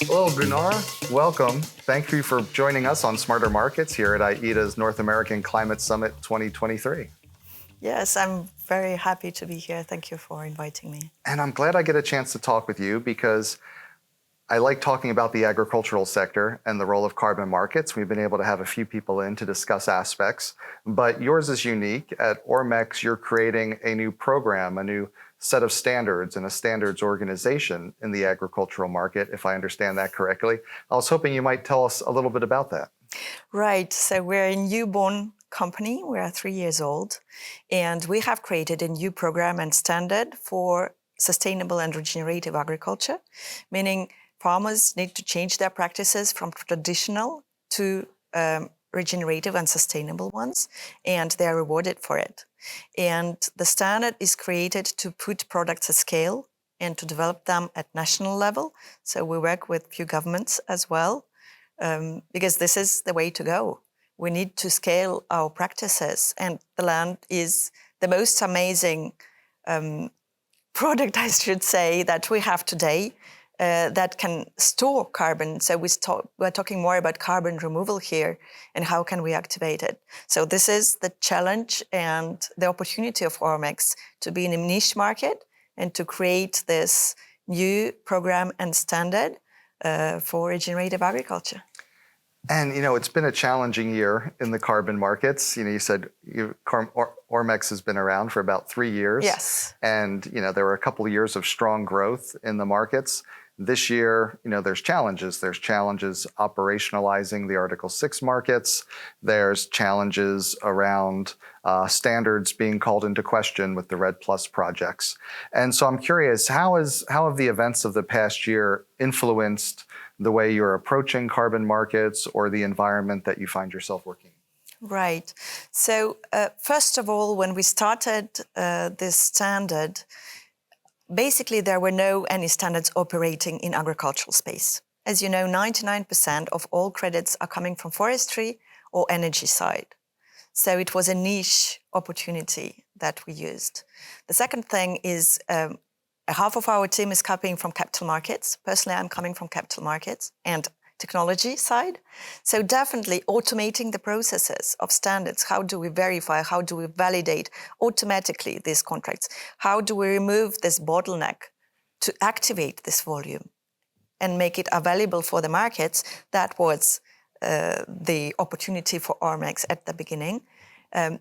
Hello, Goulnara. Welcome. Thank you for joining us on Smarter Markets here at IETA's North American Climate Summit 2023. Yes, I'm very happy to be here. Thank you for inviting me. And I'm glad I get a chance to talk with you because I like talking about the agricultural sector and the role of carbon markets. We've been able to have a few people in to discuss aspects, but yours is unique. At Ormex, you're creating a new program, a new set of standards and a standards organization in the agricultural market, if I understand that correctly. I was hoping you might tell us a little bit about that. Right, so we're a newborn company. We are 3 years old, and we have created a new program and standard for sustainable and regenerative agriculture, meaning farmers need to change their practices from traditional to regenerative and sustainable ones, and they are rewarded for it. And the standard is created to put products at scale and to develop them at national level. So we work with few governments as well, because this is the way to go. We need to scale our practices, and the land is the most amazing product, I should say, that we have today. That can store carbon. So we're talking more about carbon removal here and how can we activate it. So this is the challenge and the opportunity of Ormex to be in a niche market and to create this new program and standard for regenerative agriculture. And, it's been a challenging year in the carbon markets. You said Ormex has been around for about 3 years. Yes. And, there were a couple of years of strong growth in the markets. This year, there's challenges. There's challenges operationalizing the Article 6 markets. There's challenges around standards being called into question with the RED Plus projects. And so I'm curious, how have the events of the past year influenced the way you're approaching carbon markets or the environment that you find yourself working in? Right. So first of all, when we started this standard, basically there were any standards operating in agricultural space. As you know, 99% of all credits are coming from forestry or energy side. So it was a niche opportunity that we used. The second thing is half of our team is coming from capital markets. Personally, I'm coming from capital markets and technology side. So definitely automating the processes of standards. How do we verify? How do we validate automatically these contracts? How do we remove this bottleneck to activate this volume and make it available for the markets? That was the opportunity for Ormex at the beginning.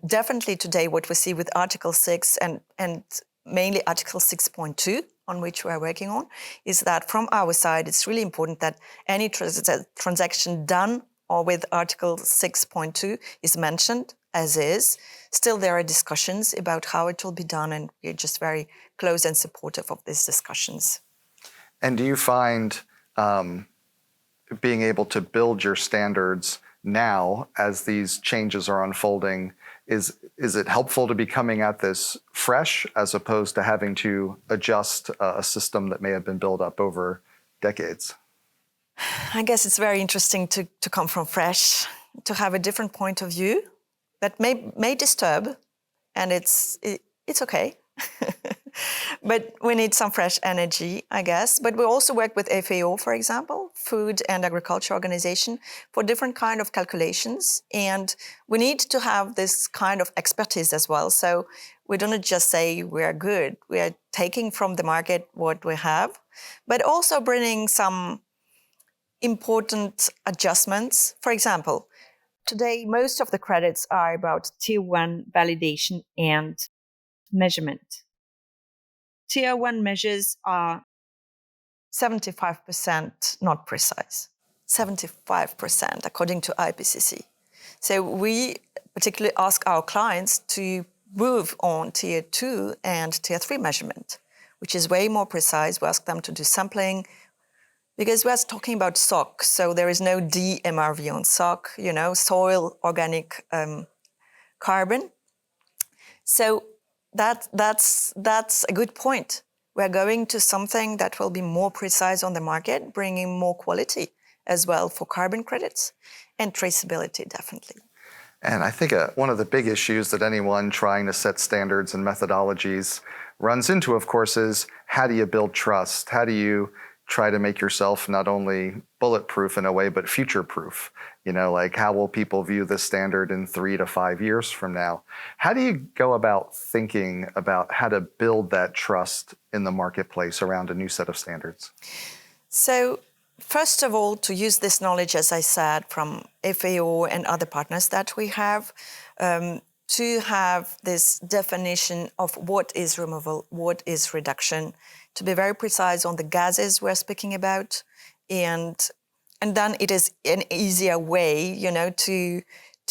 Definitely today what we see with Article 6 and mainly Article 6.2, on which we are working on, is that from our side, it's really important that any transaction done or with Article 6.2 is mentioned as is. Still, there are discussions about how it will be done, and we're just very close and supportive of these discussions. And do you find being able to build your standards now as these changes are unfolding, is it helpful to be coming at this fresh as opposed to having to adjust a system that may have been built up over decades? I guess it's very interesting to come from fresh, to have a different point of view that may disturb, and it's okay. But we need some fresh energy, I guess. But we also work with FAO, for example, Food and Agriculture Organization, for different kind of calculations. And we need to have this kind of expertise as well. So we don't just say we are good. We are taking from the market what we have, but also bringing some important adjustments. For example, today, most of the credits are about Tier 1 validation and measurement. Tier 1 measures are 75% not precise, 75% according to IPCC. So we particularly ask our clients to move on Tier 2 and Tier 3 measurement, which is way more precise. We ask them to do sampling, because we're talking about SOC, so there is no DMRV on SOC, soil organic carbon. So that's a good point. We're going to something that will be more precise on the market, bringing more quality as well for carbon credits and traceability, definitely. And I think one of the big issues that anyone trying to set standards and methodologies runs into, of course, is how do you build trust? How do you try to make yourself not only bulletproof in a way, but future-proof? You know, like how will people view this standard in 3 to 5 years from now? How do you go about thinking about how to build that trust in the marketplace around a new set of standards? So, first of all, to use this knowledge, as I said, from FAO and other partners that we have, to have this definition of what is removal, what is reduction, to be very precise on the gases we're speaking about, and then it is an easier way, you know, to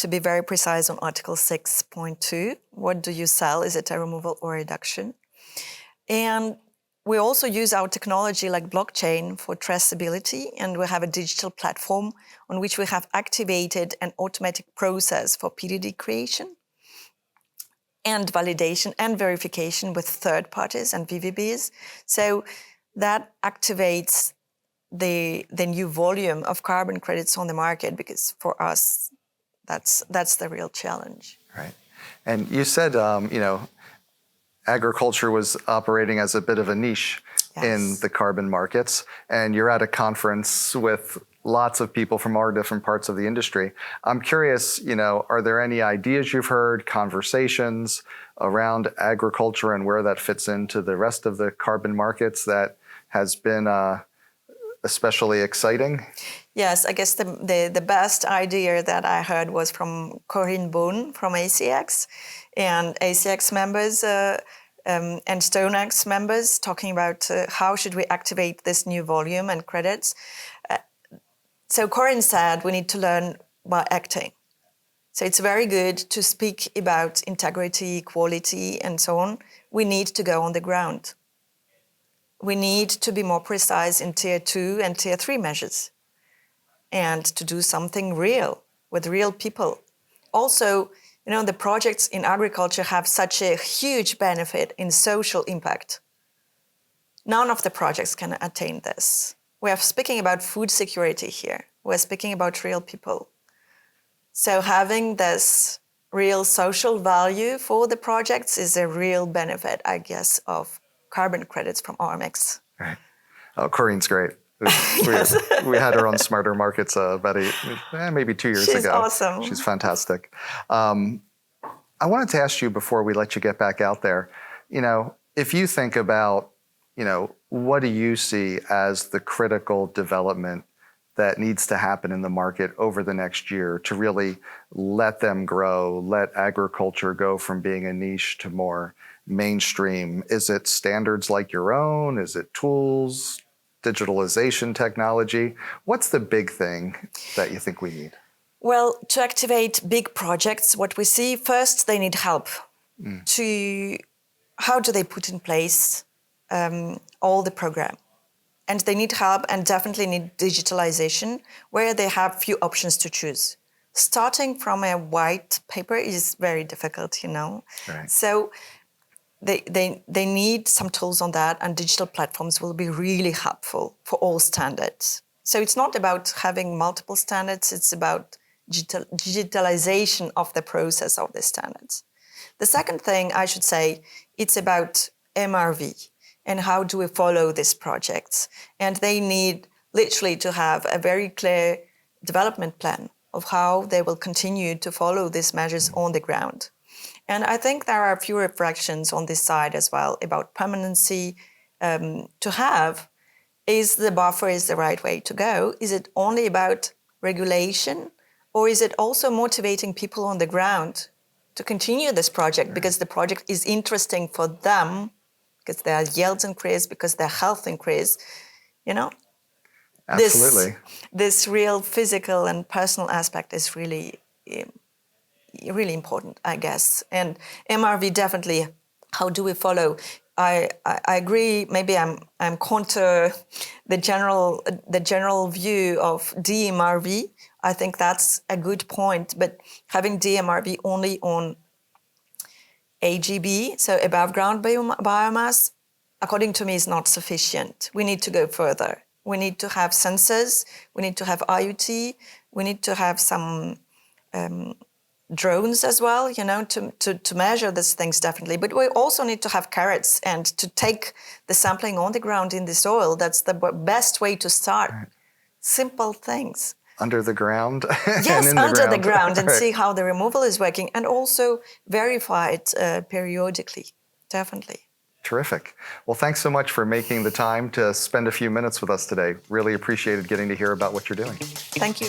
be very precise on Article 6.2. What do you sell? Is it a removal or reduction? And we also use our technology like blockchain for traceability, and we have a digital platform on which we have activated an automatic process for PDD creation and validation and verification with third parties and VVBs. So that activates the new volume of carbon credits on the market, because for us, that's the real challenge. Right. And you said, agriculture was operating as a bit of a niche in the carbon markets, and you're at a conference with lots of people from all different parts of the industry. I'm curious, are there any ideas you've heard, conversations around agriculture and where that fits into the rest of the carbon markets that has been especially exciting? Yes, I guess the best idea that I heard was from Corinne Boone from ACX, and ACX members and StoneX members talking about how should we activate this new volume and credits. So Corinne said we need to learn by acting. So it's very good to speak about integrity, quality, and so on. We need to go on the ground. We need to be more precise in Tier 2 and Tier 3 measures, and to do something real with real people. Also, the projects in agriculture have such a huge benefit in social impact. None of the projects can attain this. We are speaking about food security here. We're speaking about real people. So having this real social value for the projects is a real benefit, I guess, of carbon credits from Ormex. Right. Oh, Corinne's great. Yes. We had her on SmarterMarkets about maybe 2 years ago. She's awesome. She's fantastic. I wanted to ask you before we let you get back out there, if you think about, what do you see as the critical development that needs to happen in the market over the next year to really let them grow, let agriculture go from being a niche to more mainstream? Is it standards like your own? Is it tools, digitalization technology? What's the big thing that you think we need? Well, to activate big projects, what we see first, they need help. How do they put in place all the program? And they need help, and definitely need digitalization, where they have few options to choose. Starting from a white paper is very difficult, Right. So they need some tools on that, and digital platforms will be really helpful for all standards. So it's not about having multiple standards, it's about digitalization of the process of the standards. The second thing I should say, it's about MRV and how do we follow these projects. And they need literally to have a very clear development plan of how they will continue to follow these measures on the ground. And I think there are a few reflections on this side as well about permanency to have. Is the buffer is the right way to go? Is it only about regulation, or is it also motivating people on the ground to continue this project because the project is interesting for them, because their yields increase, because their health increase, Absolutely. This real physical and personal aspect is really, really important, I guess. And MRV definitely, how do we follow? I agree. Maybe I'm counter the general view of DMRV. I think that's a good point. But having DMRV only on AGB, so above ground biomass, according to me, is not sufficient. We need to go further. We need to have sensors. We need to have IoT. We need to have some drones as well, to measure these things definitely. But we also need to have carrots and to take the sampling on the ground in the soil. That's the best way to start. Right. Simple things. Under the ground? Yes, and under the ground and right. see how the removal is working, and also verify it periodically, definitely. Terrific. Well, thanks so much for making the time to spend a few minutes with us today. Really appreciated getting to hear about what you're doing. Thank you.